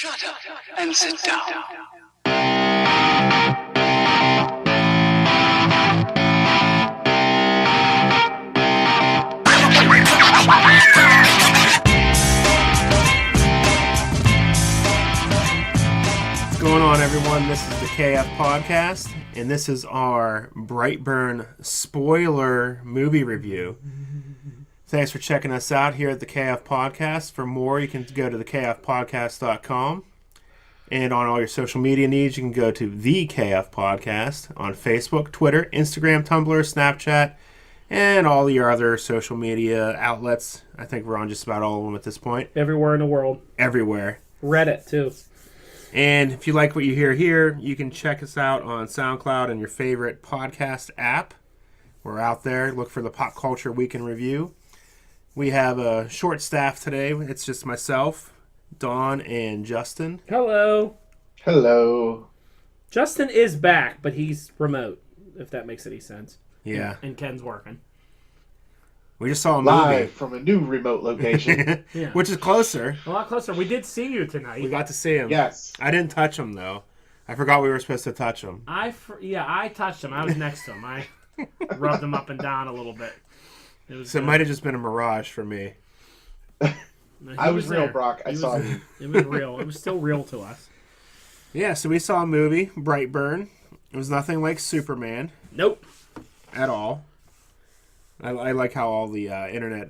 Shut up and sit down. What's going on, everyone? This is the KF Podcast, and this is our Brightburn spoiler movie review. Thanks for checking us out here at the KF Podcast. For more, you can go to thekfpodcast.com. And on all your social media needs, you can go to the KF Podcast on Facebook, Twitter, Instagram, Tumblr, Snapchat, and all your other social media outlets. I think we're on just about all of them at this point. Everywhere in the world. Everywhere. Reddit, too. And if you like what you hear here, you can check us out on SoundCloud and your favorite podcast app. We're out there. Look for the Pop Culture Week in Review. We have a short staff today. It's just myself, Dawn, and Justin. Hello. Hello. Justin is back, but he's remote, if that makes any sense. Yeah. And Ken's working. We just saw a movie. Live from a new remote location. Yeah. Which is closer. A lot closer. We did see you tonight. We got to see him. Yes. I didn't touch him, though. I forgot we were supposed to touch him. I touched him. I was next to him. I rubbed him up and down a little bit. So it might have just been a mirage for me. No, I was real, there. Brock. I saw you. It was real. It was still real to us. Yeah, so we saw a movie, Brightburn. It was nothing like Superman Nope. at all. I like how all the internet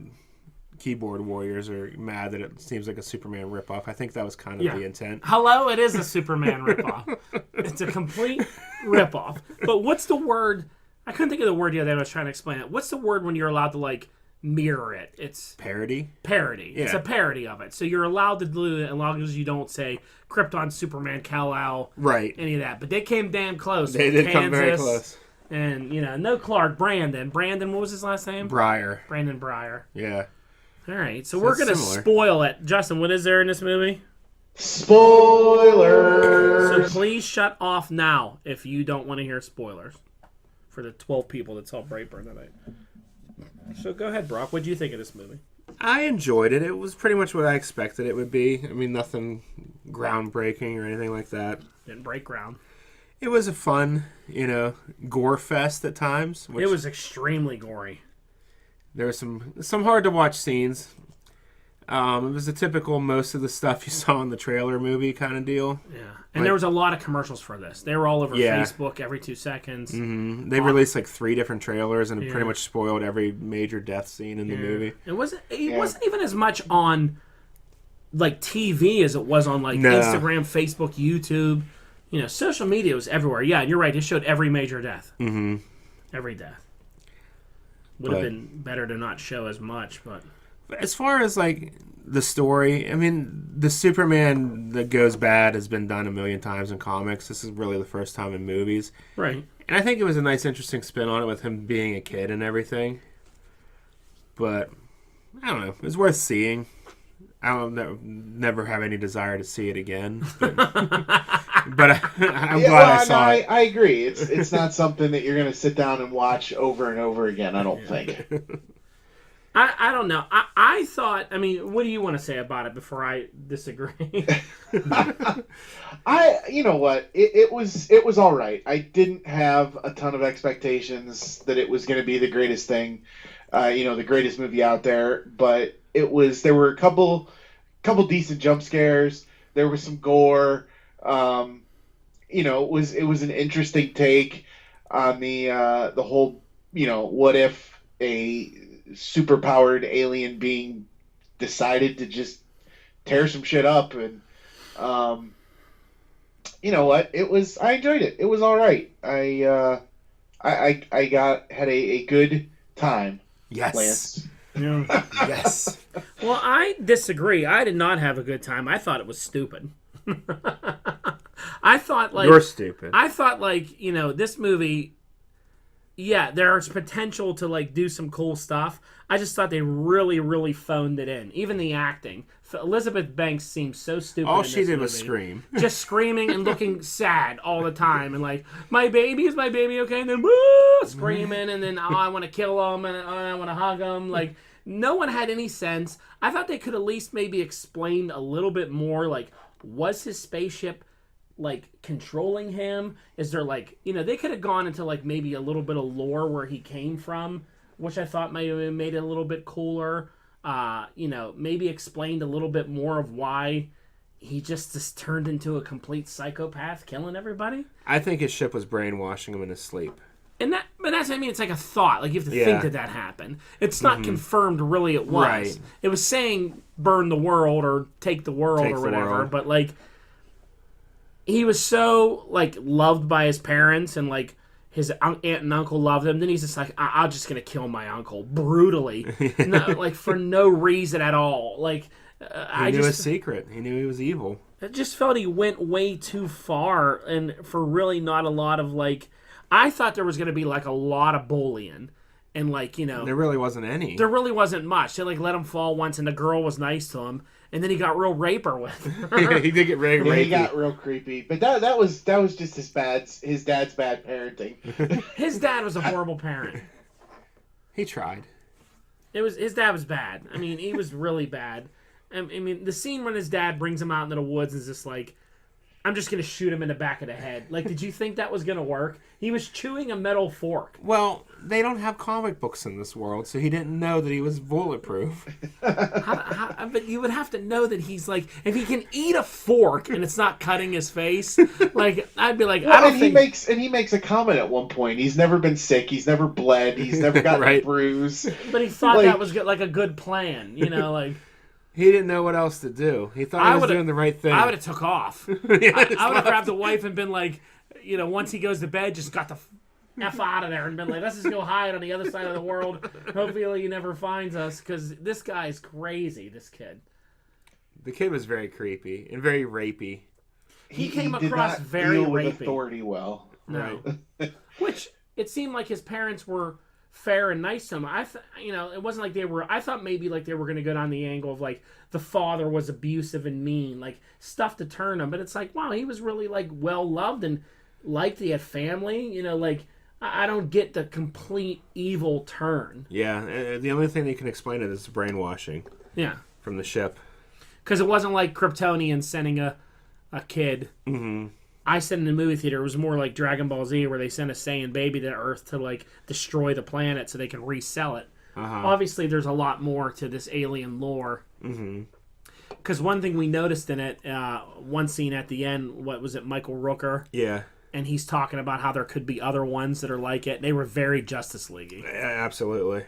keyboard warriors are mad that it seems like a Superman ripoff. I think that was kind of the intent. Hello, it is a Superman ripoff. It's a complete ripoff. But what's the word? I couldn't think of the word the other day. I was trying to explain it. What's the word when you're allowed to, like, mirror it? It's Parody? parody. Yeah. It's a parody of it. So you're allowed to do it as long as you don't say Krypton, Superman, Kal-El, Right. any of that. But they came damn close. They with did come very Kansas, close. And, no Clark, Brandon. Brandon, what was his last name? Breyer. Brandon Breyer. Yeah. All right, so we're going to similar. spoil it. Justin, what is there in this movie? Spoilers. So please shut off now if you don't want to hear spoilers for the 12 people that saw Brightburn tonight. So go ahead, Brock. What do you think of this movie? I enjoyed it. It was pretty much what I expected it would be. I mean, nothing groundbreaking or anything like that. Didn't break ground. It was a fun, gore fest at times. It was extremely gory. There were some hard to watch scenes. It was a typical most of the stuff you saw in the trailer movie kind of deal. Yeah, and there was a lot of commercials for this. They were all over Yeah. Facebook every 2 seconds. Mm-hmm. They released like 3 different trailers and it pretty much spoiled every major death scene in the movie. It wasn't even as much on like TV as it was on like No. Instagram, Facebook, YouTube. Social media was everywhere. Yeah, and you're right. It showed every major death. Mm-hmm. Every death. Would have been better to not show as much, but As far as like the story, I mean, the Superman that goes bad has been done a million times in comics. This is really the first time in movies. right. And I think it was a nice, interesting spin on it with him being a kid and everything. But, I don't know. It was worth seeing. I don't never have any desire to see it again. But, I'm glad I saw it. I agree. It's not something that you're going to sit down and watch over and over again, I don't think. I don't know. I thought, what do you want to say about it before I disagree? You know what? It was all right. I didn't have a ton of expectations that it was going to be the greatest thing, the greatest movie out there. But there were a couple decent jump scares. There was some gore. It was an interesting take on the whole. What if a superpowered alien being decided to just tear some shit up, and you know what, I enjoyed it. It was all right. I had a good time. Yes. Lance. Yes. Well, I disagree. I did not have a good time. I thought it was stupid. I thought You're stupid. I thought this movie. Yeah, there's potential to do some cool stuff. I just thought they really, really phoned it in. Even the acting. Elizabeth Banks seemed so stupid. All in she this did movie. was scream. Just screaming and looking sad all the time, and my baby, is my baby okay? And then screaming, and then I want to kill him, and I want to hug him. No one had any sense. I thought they could at least maybe explain a little bit more, was his spaceship like controlling him? Is there like, they could have gone into like maybe a little bit of lore where he came from, which I thought might have made it a little bit cooler. Maybe explained a little bit more of why he just turned into a complete psychopath, killing everybody. I think his ship was brainwashing him in his sleep. But that's what I mean. It's like a thought. Like you have to think that happened. It's not confirmed. Really, it was. Right. It was saying burn the world or take the world or whatever. But like, he was so like loved by his parents and like his aunt and uncle loved him. Then he's just like, I'm just gonna kill my uncle brutally, like for no reason at all. Like he knew his secret. He knew he was evil. I just felt he went way too far, and for really not a lot of like. I thought there was going to be like a lot of bullying, and like there really wasn't any. There really wasn't much. They like let him fall once, and the girl was nice to him, and then he got real raper with her. Yeah, he did get rapey. Yeah, he got real creepy. But that was just his dad's bad parenting. His dad was a horrible parent. He tried. His dad was bad. I mean, he was really bad. I mean, the scene when his dad brings him out into the woods is just like, I'm just going to shoot him in the back of the head. Like, did you think that was going to work? He was chewing a metal fork. Well, they don't have comic books in this world, so he didn't know that he was bulletproof. But you would have to know that he's like, if he can eat a fork and it's not cutting his face, like, I'd be like, well, I don't think... he makes a comment at one point. He's never been sick. He's never bled. He's never gotten a bruise. But he thought that was like a good plan, like... He didn't know what else to do. He thought he was doing the right thing. I would have took off. I would have grabbed the wife and been like, once he goes to bed, just got the F out of there and been like, let's just go hide on the other side of the world. Hopefully he never finds us, because this guy is crazy, this kid. The kid was very creepy and very rapey. He came across very deal rapey. With authority well. No. Right. Which, it seemed like his parents were... fair and nice to him. It wasn't like they were. I thought maybe like they were going to go down the angle of like the father was abusive and mean, like stuff to turn him. But it's like, wow, he was really like well loved and liked. He had family. Like I don't get the complete evil turn. Yeah, the only thing that can explain it is brainwashing. Yeah, from the ship. Because it wasn't like Kryptonians sending a kid. Mm-hmm. I said in the movie theater, it was more like Dragon Ball Z, where they send a Saiyan baby to Earth to like destroy the planet so they can resell it. Uh-huh. Obviously, there's a lot more to this alien lore. Because one thing we noticed in it, one scene at the end, what was it, Michael Rooker? Yeah. And he's talking about how there could be other ones that are like it. They were very Justice League-y. Absolutely.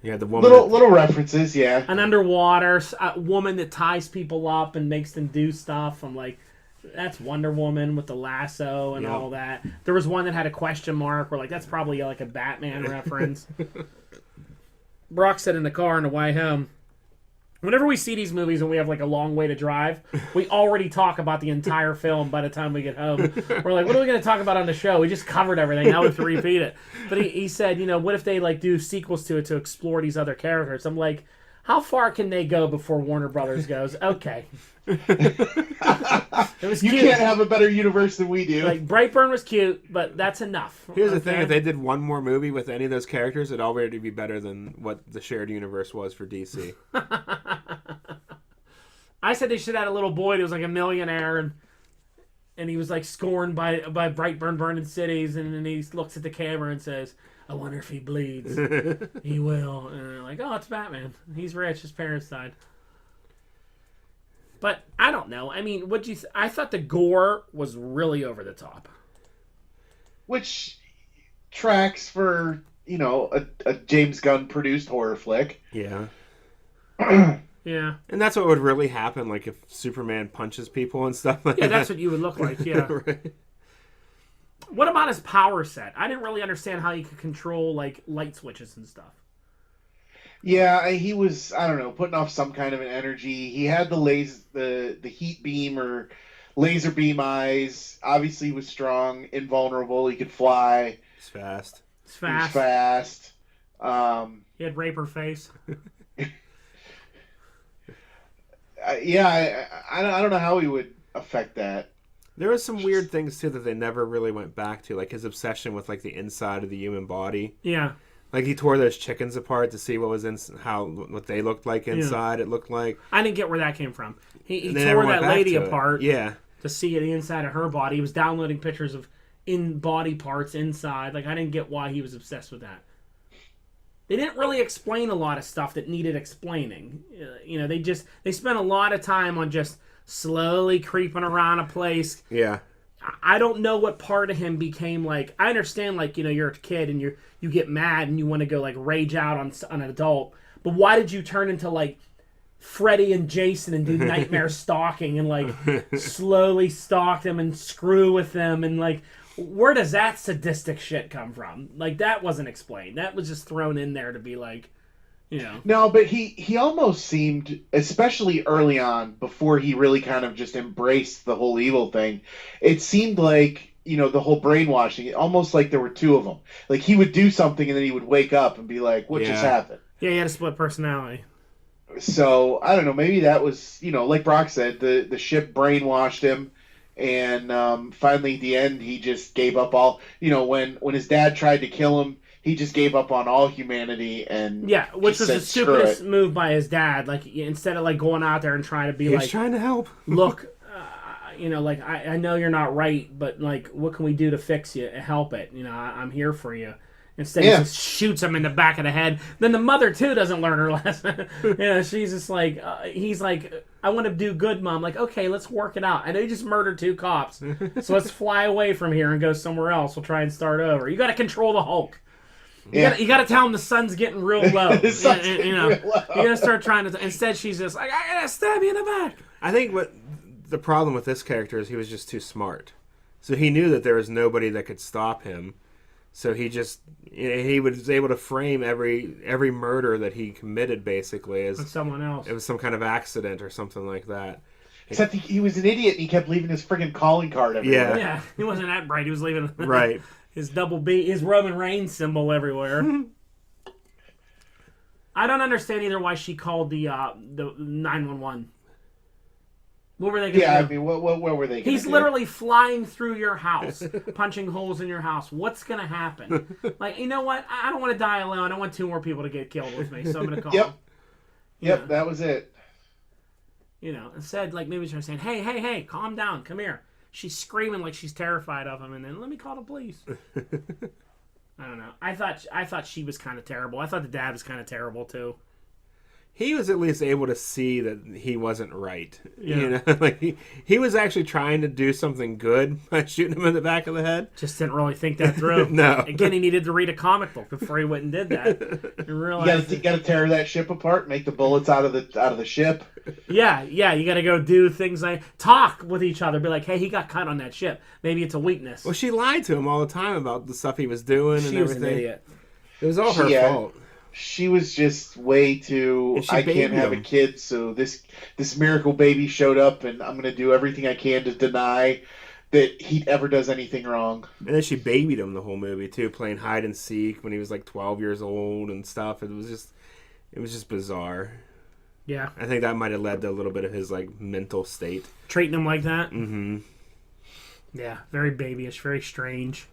Yeah, the woman. Little references, yeah. An underwater woman that ties people up and makes them do stuff. I'm like, that's Wonder Woman with the lasso and all that. There was one that had a question mark. We're like, that's probably like a Batman reference. Brock said in the car on the way home, whenever we see these movies and we have like a long way to drive, we already talk about the entire film by the time we get home. We're like, what are we going to talk about on the show? We just covered everything. Now we have to repeat it. But he said, what if they like do sequels to it to explore these other characters? I'm like, how far can they go before Warner Brothers goes, okay. It was you cute. Can't have a better universe than we do. Like, Brightburn was cute, but that's enough. Here's the thing, if they did one more movie with any of those characters, it'd already be better than what the shared universe was for DC. I said they should have had a little boy that was like a millionaire, and he was like scorned by Brightburn burning cities, and then he looks at the camera and says, I wonder if he bleeds. He will. And they're like, oh, it's Batman. He's rich. His parents died. But I don't know. I mean, I thought the gore was really over the top. Which tracks for, a James Gunn produced horror flick. Yeah. Yeah. And that's what would really happen, like if Superman punches people and stuff like that. Yeah, that's what you would look like, yeah. Right. What about his power set? I didn't really understand how he could control like light switches and stuff. Yeah, he was, I don't know, putting off some kind of an energy. He had the heat beam or laser beam eyes. Obviously, he was strong, invulnerable. He could fly. He's fast. He was fast. He had raper face. I don't know how he would affect that. There was some weird things too that they never really went back to, like his obsession with like the inside of the human body. Yeah. Like he tore those chickens apart to see what was what they looked like inside. It looked like I didn't get where that came from. He And then tore everyone that went back lady to it. apart Yeah. to see the inside of her body. He was downloading pictures of in body parts inside. Like I didn't get why he was obsessed with that. They didn't really explain a lot of stuff that needed explaining. They spent a lot of time on just slowly creeping around a place. Yeah. I don't know what part of him became like. I understand, like, you're a kid and you get mad and you want to go like rage out on an adult. But why did you turn into like Freddy and Jason and do nightmare stalking and like slowly stalk them and screw with them and like? Where does that sadistic shit come from? Like, that wasn't explained. That was just thrown in there to be like, No, but he almost seemed, especially early on, before he really kind of just embraced the whole evil thing, it seemed like, the whole brainwashing, almost like there were two of them. Like, he would do something and then he would wake up and be like, what just happened? Yeah, he had a split personality. So, I don't know, maybe that was, like Brock said, the ship brainwashed him. And finally, at the end, he just gave up all. When his dad tried to kill him, he just gave up on all humanity and which was said, the stupidest move by his dad. Like instead of like going out there and trying to be He was trying to help. Look, like I know you're not right, but like what can we do to fix you, help it? I'm here for you. Instead, he just shoots him in the back of the head. Then the mother, too, doesn't learn her lesson. She's just like, he's like, I want to do good, Mom. Like, okay, let's work it out. I know you just murdered 2 cops. So let's fly away from here and go somewhere else. We'll try and start over. You got to control the Hulk. You got to tell him the sun's getting real low. You got to start trying to... Instead, she's just like, I got to stab you in the back. I think what the problem with this character is he was just too smart. So he knew that there was nobody that could stop him. So he just he was able to frame every murder that he committed basically as someone else. It was some kind of accident or something like that. Except he was an idiot and he kept leaving his friggin' calling card everywhere. Yeah, he wasn't that bright. He was leaving right his double B, his Roman Reigns symbol everywhere. I don't understand either why she called the 911. What were they going to do? I mean, what were they going to do? He's literally flying through your house, punching holes in your house. What's going to happen? Like, you know what? I don't want to die alone. I want 2 more people to get killed with me, so I'm going to call him. Yep, that was it. Instead, like, maybe she's saying, hey, calm down, come here. She's screaming like she's terrified of him, and then let me call the police. I don't know. I thought she was kind of terrible. I thought the dad was kind of terrible, too. He was at least able to see that he wasn't right. Like he was actually trying to do something good by shooting him in the back of the head. Just didn't really think that through. No. Again, he needed to read a comic book before he went and did that. You got to tear that ship apart, make the bullets out of the ship. Yeah, you got to go do things like talk with each other, be like, "Hey, he got cut on that ship. Maybe it's a weakness." Well, she lied to him all the time about the stuff he was doing and everything. She was an idiot. It was all her fault. She was just way too. I can't have a kid, so this miracle baby showed up, and I'm gonna do everything I can to deny that he ever does anything wrong. And then she babied him the whole movie too, playing hide and seek when he was like 12 years old and stuff. It was just bizarre. Yeah, I think that might have led to a little bit of his like mental state. Treating him like that. Mm-hmm. Yeah, very babyish, very strange.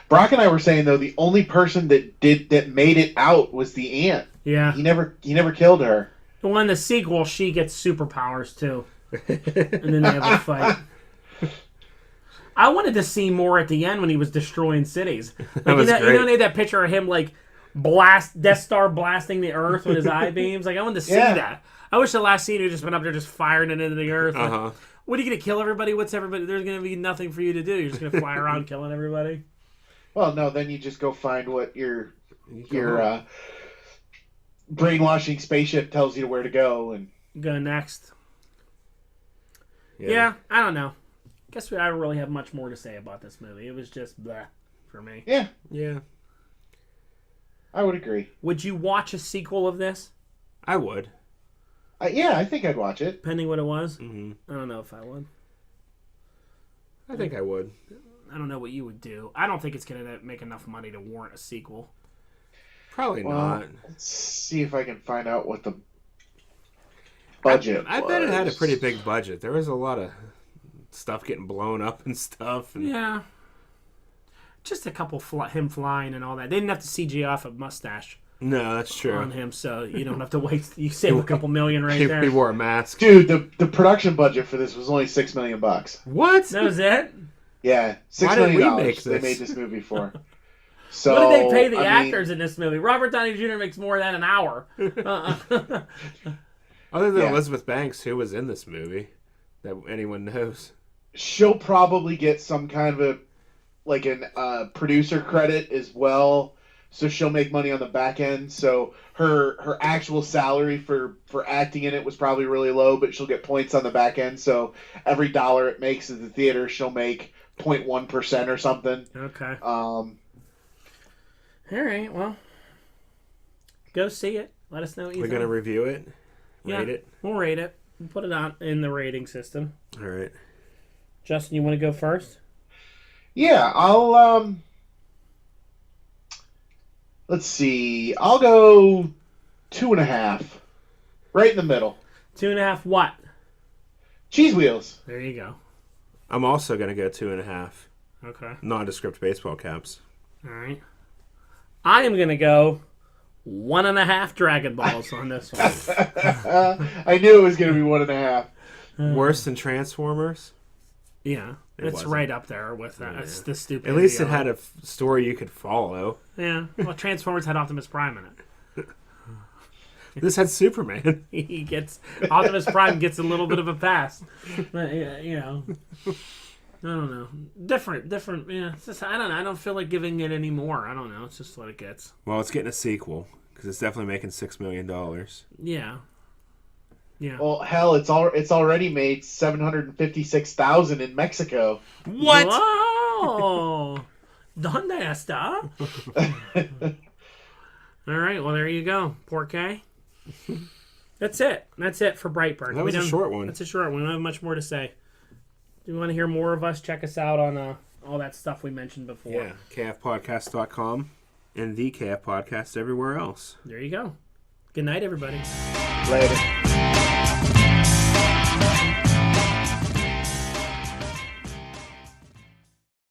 Brock and I were saying though the only person that made it out was the aunt. Yeah, he never killed her. Well, in the sequel, she gets superpowers too, and then they have a fight. I wanted to see more at the end when he was destroying cities. Like, that was great. They had that picture of him like Death Star blasting the Earth with his eye beams. Like I wanted to see that. I wish the last scene had just been up there just firing it into the Earth. Like, what are you gonna kill everybody? What's everybody? There's gonna be nothing for you to do. You're just gonna fly around killing everybody. Well, no. Then you just go find what your brainwashing spaceship tells you where to go and go next. Yeah, I don't know. Guess I don't really have much more to say about this movie. It was just blah for me. Yeah. I would agree. Would you watch a sequel of this? I would. I think I'd watch it. Depending what it was? Mm-hmm. I don't know if I would. I think I would. I don't know what you would do. I don't think it's going to make enough money to warrant a sequel. Probably not. Let's see if I can find out what the budget I bet it had a pretty big budget. There was a lot of stuff getting blown up and stuff. And... Yeah. just a couple him flying and all that. They didn't have to CG off a mustache No, that's true. on him, so you don't have to waste. You save a couple million right there. He wore a mask. Dude, the production budget for this was only $6 million. What? That was it. Yeah, Why $6 didn't we million make they this? made this movie for. So What did they pay the I mean, actors in this movie? Robert Downey Jr. makes more than an hour. Other than Yeah. Elizabeth Banks, who was in this movie that anyone knows? She'll probably get some kind of a producer credit as well. So she'll make money on the back end. So her actual salary for acting in it was probably really low, but she'll get points on the back end. So every dollar it makes at the theater, she'll make 0.1% or something. Okay. Um, All right. Well, go see it. Let us know what you We're think. gonna review it, rate it. We'll rate it. We'll put it on in the rating system. All right. Justin, you want to go first? yeah, I'll let's see. I'll go 2.5. Right in the middle. 2.5 what? Cheese wheels. There you go. I'm also gonna go 2.5 Okay. nondescript baseball caps. All right. I am going to go 1.5 Dragon Balls on this one. I knew it was going to be 1.5. Worse than Transformers? Yeah. It's wasn't. right up there with that. It's the stupid. At least it had a story you could follow. Yeah. Well, Transformers had Optimus Prime in it. This had Superman. He gets Optimus Prime gets a little bit of a pass. But, you know. I don't know. Different. Yeah. It's just, I don't know. I don't feel like giving it any more. I don't know. It's just what it gets. Well, it's getting a sequel because it's definitely making $6 million. Yeah. Yeah. Well, hell, it's already made 756,000 in Mexico. What? Whoa! ¿Dónde está? All right. Well, there you go. Porqué. That's it. That's it for Brightburn. That was a short one. That's a short one. We don't have much more to say. Do you want to hear more of us? Check us out on all that stuff we mentioned before. Yeah, kfpodcast.com and the KF Podcast everywhere else. There you go. Good night, everybody. Later.